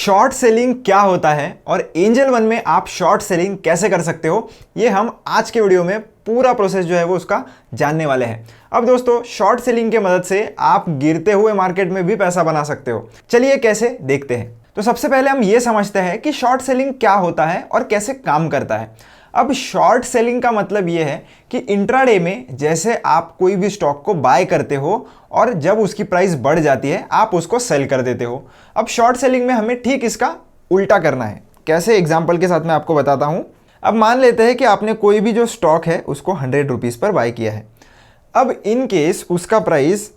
Short selling क्या होता है और एंजल वन में आप शॉर्ट सेलिंग कैसे कर सकते हो, ये हम आज के वीडियो में पूरा प्रोसेस जो है वो उसका जानने वाले हैं। अब दोस्तों, शॉर्ट सेलिंग की मदद से आप गिरते हुए मार्केट में भी पैसा बना सकते हो। चलिए कैसे देखते हैं। तो सबसे पहले हम ये समझते हैं कि शॉर्ट सेलिंग क्या होता है और कैसे काम करता है। अब शॉर्ट सेलिंग का मतलब ये है कि इंट्राडे में जैसे आप कोई भी स्टॉक को बाय करते हो और जब उसकी प्राइस बढ़ जाती है आप उसको सेल कर देते हो। अब शॉर्ट सेलिंग में हमें ठीक इसका उल्टा करना है। कैसे, एग्जांपल के साथ मैं आपको बताता हूं। अब मान लेते हैं कि आपने कोई भी जो स्टॉक है उसको 100 रुपीज़ पर बाय किया है। अब इन केस उसका प्राइस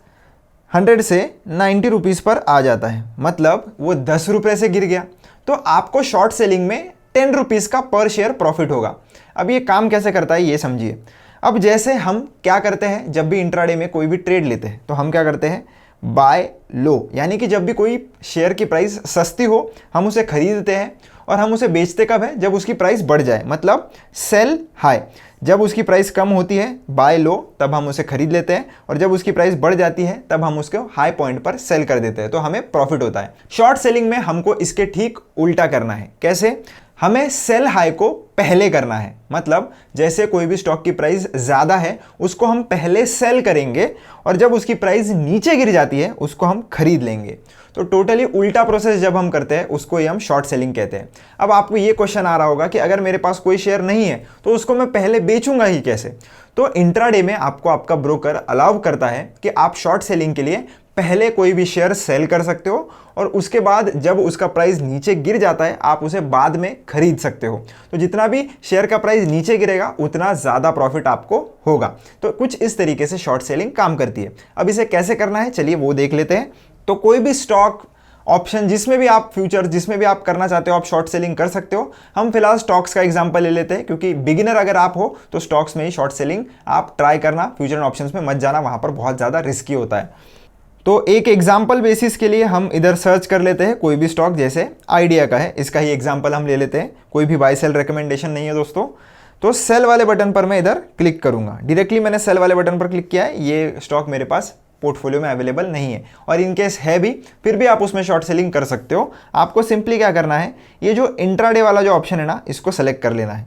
100 से 90 रुपीज़ पर आ जाता है, मतलब वो 10 रुपये से गिर गया, तो आपको शॉर्ट सेलिंग में 10 रुपीज़ का पर शेयर प्रॉफिट होगा। अब ये काम कैसे करता है ये समझिए। अब जैसे हम क्या करते हैं, जब भी इंट्राडे में कोई भी ट्रेड लेते हैं तो हम क्या करते हैं, बाय लो, यानी कि जब भी कोई शेयर की प्राइस सस्ती हो हम उसे खरीदते हैं और हम उसे बेचते कब है, जब उसकी प्राइस बढ़ जाए, मतलब सेल हाई। जब उसकी प्राइस कम होती है बाय लो, तब हम उसे खरीद लेते हैं और जब उसकी प्राइस बढ़ जाती है तब हम उसको हाई पॉइंट पर सेल कर देते हैं, तो हमें प्रॉफिट होता है। शॉर्ट सेलिंग में हमको इसके ठीक उल्टा करना है। कैसे, हमें सेल हाई को पहले करना है, मतलब जैसे कोई भी स्टॉक की प्राइस ज़्यादा है उसको हम पहले सेल करेंगे और जब उसकी प्राइस नीचे गिर जाती है उसको हम खरीद लेंगे। तो टोटली उल्टा प्रोसेस जब हम करते हैं उसको ही हम शॉर्ट सेलिंग कहते हैं। अब आपको ये क्वेश्चन आ रहा होगा कि अगर मेरे पास कोई शेयर नहीं है तो उसको मैं पहले बेचूंगा ही कैसे। तो इंट्राडे में आपको आपका ब्रोकर अलाउ करता है कि आप शॉर्ट सेलिंग के लिए पहले कोई भी शेयर सेल कर सकते हो और उसके बाद जब उसका प्राइस नीचे गिर जाता है आप उसे बाद में खरीद सकते हो। तो जितना भी शेयर का प्राइस नीचे गिरेगा उतना ज़्यादा प्रॉफिट आपको होगा। तो कुछ इस तरीके से शॉर्ट सेलिंग काम करती है। अब इसे कैसे करना है चलिए वो देख लेते हैं। तो कोई भी स्टॉक, ऑप्शन, जिसमें भी आप फ्यूचर, जिसमें भी आप करना चाहते हो आप शॉर्ट सेलिंग कर सकते हो। हम फिलहाल स्टॉक्स का एग्जांपल ले लेते हैं, क्योंकि बिगिनर अगर आप हो तो स्टॉक्स में ही शॉर्ट सेलिंग आप ट्राई करना, फ्यूचर एंड ऑप्शंस में मत जाना, वहां पर बहुत ज़्यादा रिस्की होता है। तो एक एग्जाम्पल बेसिस के लिए हम इधर सर्च कर लेते हैं कोई भी स्टॉक, जैसे आइडिया का है, इसका ही एग्जाम्पल हम ले लेते हैं। कोई भी बाय सेल रिकमेंडेशन नहीं है दोस्तों। तो सेल वाले बटन पर मैं इधर क्लिक करूंगा। डायरेक्टली मैंने सेल वाले बटन पर क्लिक किया है। ये स्टॉक मेरे पास पोर्टफोलियो में अवेलेबल नहीं है और इनकेस है भी फिर भी आप उसमें शॉर्ट सेलिंग कर सकते हो। आपको सिंपली क्या करना है, ये जो इंट्राडे वाला जो ऑप्शन है ना, इसको सेलेक्ट कर लेना है।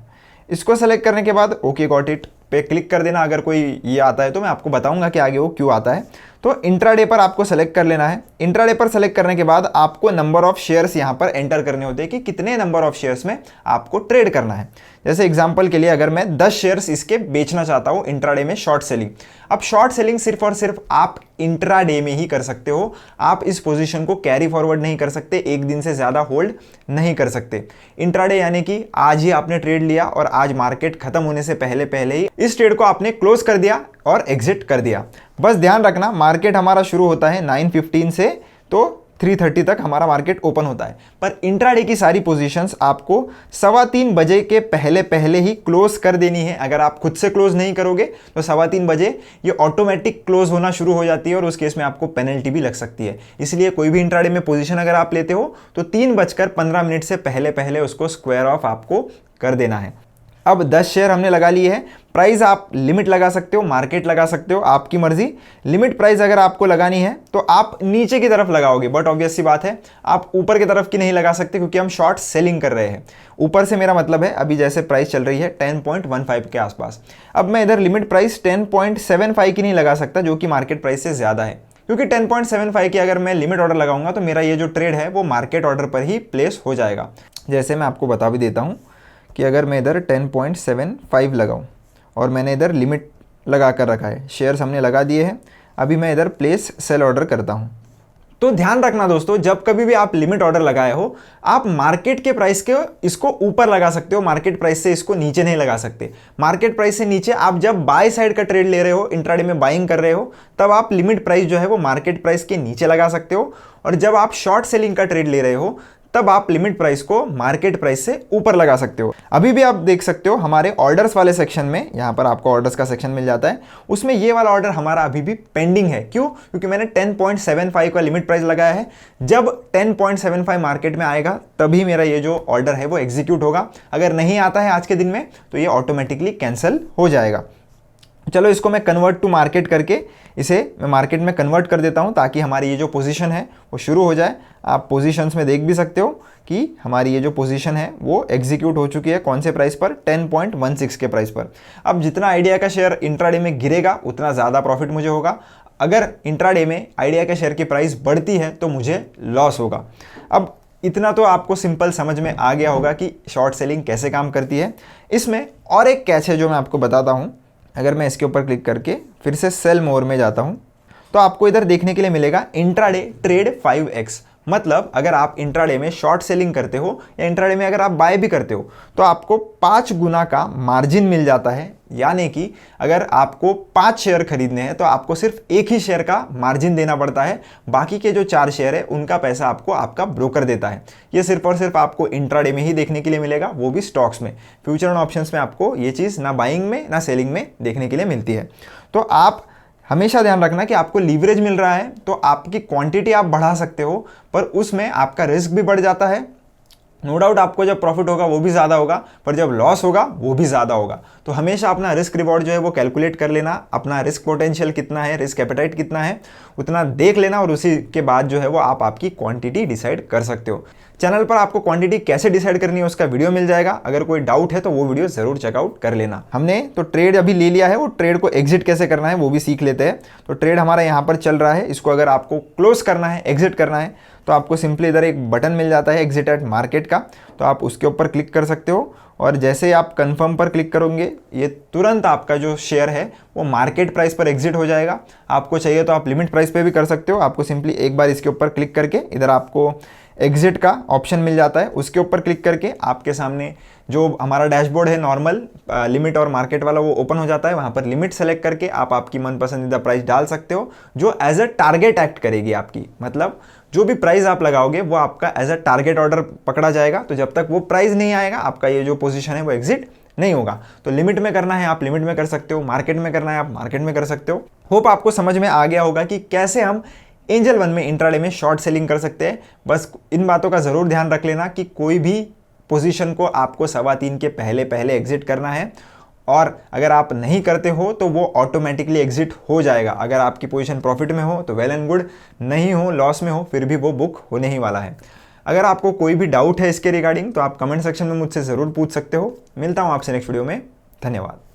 इसको सेलेक्ट करने के बाद ओके गॉट इट पे क्लिक कर देना। अगर कोई ये आता है तो मैं आपको बताऊंगा कि आगे वो क्यों आता है। तो इंट्राडे पर आपको सेलेक्ट कर लेना है। इंट्राडे पर सेलेक्ट करने के बाद आपको नंबर ऑफ शेयर्स यहाँ पर एंटर करने होते हैं कि कितने नंबर ऑफ शेयर्स में आपको ट्रेड करना है। जैसे एग्जांपल के लिए अगर मैं 10 शेयर्स इसके बेचना चाहता हूँ इंट्राडे में शॉर्ट सेलिंग। अब शॉर्ट सेलिंग सिर्फ और सिर्फ आप इंट्राडे में ही कर सकते हो। आप इस पोजीशन को कैरी फॉरवर्ड नहीं कर सकते, एक दिन से ज़्यादा होल्ड नहीं कर सकते। इंट्राडे यानी कि आज ही आपने ट्रेड लिया और आज मार्केट खत्म होने से पहले पहले ही इस ट्रेड को आपने क्लोज कर दिया और एग्जिट कर दिया। बस ध्यान रखना, मार्केट हमारा शुरू होता है 9:15 से, तो 3:30 तक हमारा मार्केट ओपन होता है। पर इंट्राडे की सारी पोजीशंस आपको 3:15 बजे के पहले पहले ही क्लोज कर देनी है। अगर आप खुद से क्लोज नहीं करोगे तो 3:15 बजे ये ऑटोमेटिक क्लोज होना शुरू हो जाती है और उस केस में आपको पेनल्टी भी लग सकती है। इसलिए कोई भी इंट्राडे में पोजीशन अगर आप लेते हो तो 3:15 से पहले पहले उसको स्क्वायर ऑफ आपको कर देना है। अब 10 शेयर हमने लगा लिए हैं। प्राइस आप लिमिट लगा सकते हो, मार्केट लगा सकते हो, आपकी मर्जी। लिमिट प्राइस अगर आपको लगानी है तो आप नीचे की तरफ लगाओगे, बट ऑब्वियस सी बात है आप ऊपर की तरफ की नहीं लगा सकते क्योंकि हम शॉर्ट सेलिंग कर रहे हैं। ऊपर से मेरा मतलब है अभी जैसे प्राइस चल रही है 10.15 के आसपास। अब मैं इधर लिमिट प्राइस 10.75 की नहीं लगा सकता, जो कि मार्केट प्राइस से ज़्यादा है, क्योंकि 10.75 की अगर मैं लिमिट ऑर्डर लगाऊंगा तो मेरा ये जो ट्रेड है वो मार्केट ऑर्डर पर ही प्लेस हो जाएगा। जैसे मैं आपको बता भी देता हूँ कि अगर मैं इधर 10.75 लगाऊं और मैंने इधर लिमिट लगा कर रखा है, शेयर्स हमने लगा दिए हैं, अभी मैं इधर प्लेस सेल ऑर्डर करता हूं। तो ध्यान रखना दोस्तों, जब कभी भी आप लिमिट ऑर्डर लगाए हो आप मार्केट के प्राइस के इसको ऊपर लगा सकते हो, मार्केट प्राइस से इसको नीचे नहीं लगा सकते। मार्केट प्राइस से नीचे आप जब बाय साइड का ट्रेड ले रहे हो, इंट्राडे में बाइंग कर रहे हो, तब आप लिमिट प्राइस जो है वो मार्केट प्राइस के नीचे लगा सकते हो और जब आप शॉर्ट सेलिंग का ट्रेड ले रहे हो तब आप लिमिट प्राइस को मार्केट प्राइस से ऊपर लगा सकते हो। अभी भी आप देख सकते हो हमारे ऑर्डर्स वाले सेक्शन में, यहाँ पर आपको ऑर्डर्स का सेक्शन मिल जाता है, उसमें ये वाला ऑर्डर हमारा अभी भी पेंडिंग है। क्यों? क्योंकि मैंने 10.75 का लिमिट प्राइस लगाया है। जब 10.75 मार्केट में आएगा तभी मेरा ये जो ऑर्डर है वो एग्जीक्यूट होगा। अगर नहीं आता है आज के दिन में तो ये ऑटोमेटिकली कैंसिल हो जाएगा। चलो इसको मैं कन्वर्ट टू मार्केट करके इसे मैं मार्केट में कन्वर्ट कर देता हूँ ताकि हमारी ये जो पोजीशन है वो शुरू हो जाए। आप पोजीशंस में देख भी सकते हो कि हमारी ये जो पोजीशन है वो एग्जीक्यूट हो चुकी है कौन से प्राइस पर, 10.16 के प्राइस पर। अब जितना आइडिया का शेयर इंट्राडे में गिरेगा उतना ज़्यादा प्रॉफिट मुझे होगा। अगर इंट्राडे में आइडिया के शेयर की प्राइस बढ़ती है तो मुझे लॉस होगा। अब इतना तो आपको सिंपल समझ में आ गया होगा कि शॉर्ट सेलिंग कैसे काम करती है। इसमें और एक कैच है जो मैं आपको बताता हूँ। अगर मैं इसके ऊपर क्लिक करके फिर से सेल मोर में जाता हूँ तो आपको इधर देखने के लिए मिलेगा इंट्राडे ट्रेड 5x। मतलब अगर आप इंट्राडे में शॉर्ट सेलिंग करते हो या इंट्राडे में अगर आप बाय भी करते हो तो आपको 5 गुना का मार्जिन मिल जाता है। यानी कि अगर आपको 5 शेयर खरीदने हैं तो आपको सिर्फ एक ही शेयर का मार्जिन देना पड़ता है, बाकी के जो 4 शेयर है उनका पैसा आपको आपका ब्रोकर देता है। ये सिर्फ और सिर्फ आपको इंट्राडे में ही देखने के लिए मिलेगा, वो भी स्टॉक्स में। फ्यूचर एंड ऑप्शंस में आपको ये चीज़ ना बाइंग में ना सेलिंग में देखने के लिए मिलती है। तो आप हमेशा ध्यान रखना कि आपको लीवरेज मिल रहा है तो आपकी क्वांटिटी आप बढ़ा सकते हो, पर उसमें आपका रिस्क भी बढ़ जाता है। नो डाउट आपको जब प्रॉफिट होगा वो भी ज़्यादा होगा, पर जब लॉस होगा वो भी ज़्यादा होगा। तो हमेशा अपना रिस्क रिवॉर्ड जो है वो कैलकुलेट कर लेना, अपना रिस्क पोटेंशियल कितना है, रिस्क एपेटाइट कितना है, उतना देख लेना और उसी के बाद जो है वो आप आपकी क्वांटिटी डिसाइड कर सकते हो। चैनल पर आपको क्वांटिटी कैसे डिसाइड करनी है उसका वीडियो मिल जाएगा। अगर कोई डाउट है तो वो वीडियो ज़रूर चेकआउट कर लेना। हमने तो ट्रेड अभी ले लिया है, वो ट्रेड को एग्जिट कैसे करना है वो भी सीख लेते हैं। तो ट्रेड हमारा यहाँ पर चल रहा है, इसको अगर आपको क्लोज करना है, एग्जिट करना है, तो आपको सिंपली इधर एक बटन मिल जाता है एग्जिट एट मार्केट का, तो आप उसके ऊपर क्लिक कर सकते हो। और जैसे ही आप कंफर्म पर क्लिक करोगे ये तुरंत आपका जो शेयर है वो मार्केट प्राइस पर एग्जिट हो जाएगा। आपको चाहिए तो आप लिमिट प्राइस पे भी कर सकते हो। आपको सिंपली एक बार इसके ऊपर क्लिक करके इधर आपको एग्जिट का ऑप्शन मिल जाता है, उसके ऊपर क्लिक करके आपके सामने जो हमारा डैशबोर्ड है नॉर्मल लिमिट और मार्केट वाला वो ओपन हो जाता है। वहाँ पर लिमिट सेलेक्ट करके आप आपकी मन पसंदीदा प्राइस डाल सकते हो जो एज अ टारगेट एक्ट करेगी आपकी। मतलब जो भी प्राइस आप लगाओगे वो आपका एज अ टारगेट ऑर्डर पकड़ा जाएगा। तो जब तक वो प्राइस नहीं आएगा आपका ये जो पोजीशन है वो एग्जिट नहीं होगा। तो लिमिट में करना है आप लिमिट में कर सकते हो, मार्केट में करना है आप मार्केट में कर सकते हो। होप आपको समझ में आ गया होगा कि कैसे हम एंजल वन में इंट्राडे में शॉर्ट सेलिंग कर सकते हैं। बस इन बातों का ज़रूर ध्यान रख लेना कि कोई भी पोजीशन को आपको 3:15 के पहले पहले एग्जिट करना है, और अगर आप नहीं करते हो तो वो ऑटोमेटिकली एग्जिट हो जाएगा। अगर आपकी पोजीशन प्रॉफिट में हो तो वेल एंड गुड, नहीं हो लॉस में हो फिर भी वो बुक होने ही वाला है। अगर आपको कोई भी डाउट है इसके रिगार्डिंग तो आप कमेंट सेक्शन में मुझसे ज़रूर पूछ सकते हो। मिलता हूँ आपसे नेक्स्ट वीडियो में। धन्यवाद।